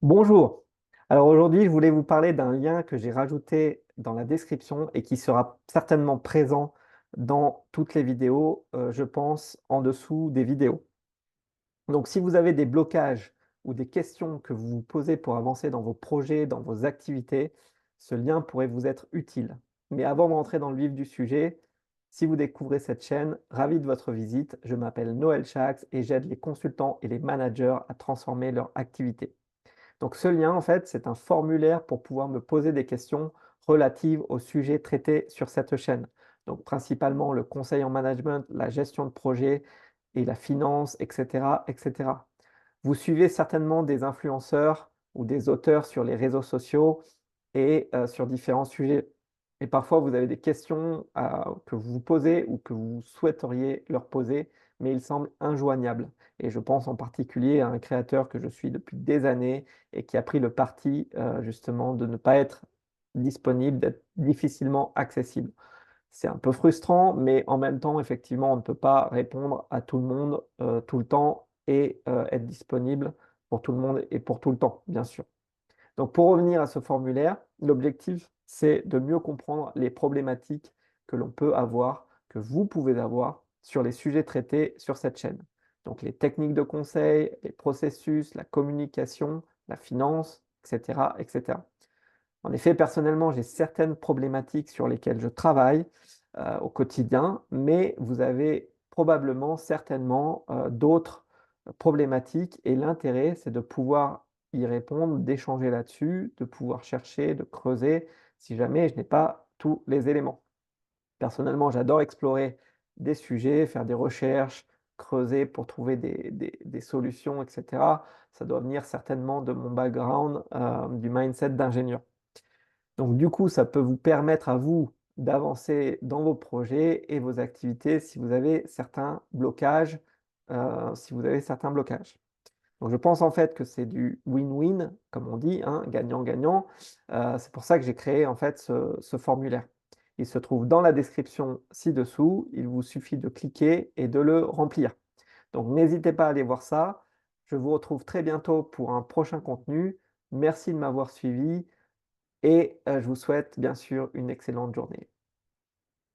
Bonjour. Alors aujourd'hui, je voulais vous parler d'un lien que j'ai rajouté dans la description et qui sera certainement présent dans toutes les vidéos, je pense, en dessous des vidéos. Donc si vous avez des blocages ou des questions que vous vous posez pour avancer dans vos projets, dans vos activités, ce lien pourrait vous être utile. Mais avant de rentrer dans le vif du sujet, si vous découvrez cette chaîne, ravi de votre visite. Je m'appelle Noël Chax et j'aide les consultants et les managers à transformer leur activité. Donc ce lien, en fait, c'est un formulaire pour pouvoir me poser des questions relatives aux sujets traités sur cette chaîne. Donc principalement le conseil en management, la gestion de projet et la finance, etc., etc. Vous suivez certainement des influenceurs ou des auteurs sur les réseaux sociaux et sur différents sujets. Et parfois, vous avez des questions que vous vous posez ou que vous souhaiteriez leur poser, mais ils semblent injoignables. Et je pense en particulier à un créateur que je suis depuis des années et qui a pris le parti justement de ne pas être disponible, d'être difficilement accessible. C'est un peu frustrant, mais en même temps, effectivement, on ne peut pas répondre à tout le monde tout le temps et être disponible pour tout le monde et pour tout le temps, bien sûr. Donc, pour revenir à ce formulaire, l'objectif, c'est de mieux comprendre les problématiques que l'on peut avoir, que vous pouvez avoir sur les sujets traités sur cette chaîne. Donc, les techniques de conseil, les processus, la communication, la finance, etc., etc. En effet, personnellement, j'ai certaines problématiques sur lesquelles je travaille au quotidien, mais vous avez probablement, certainement, d'autres problématiques et l'intérêt, c'est de pouvoir y répondre, d'échanger là-dessus, de pouvoir chercher, de creuser si jamais je n'ai pas tous les éléments. Personnellement, j'adore explorer des sujets, faire des recherches, creuser pour trouver des solutions, etc. Ça doit venir certainement de mon background, du mindset d'ingénieur. Donc du coup, ça peut vous permettre à vous d'avancer dans vos projets et vos activités si vous avez certains blocages, Donc je pense en fait que c'est du win-win, comme on dit, hein, gagnant-gagnant. C'est pour ça que j'ai créé en fait ce formulaire. Il se trouve dans la description ci-dessous. Il vous suffit de cliquer et de le remplir. Donc n'hésitez pas à aller voir ça. Je vous retrouve très bientôt pour un prochain contenu. Merci de m'avoir suivi et je vous souhaite bien sûr une excellente journée.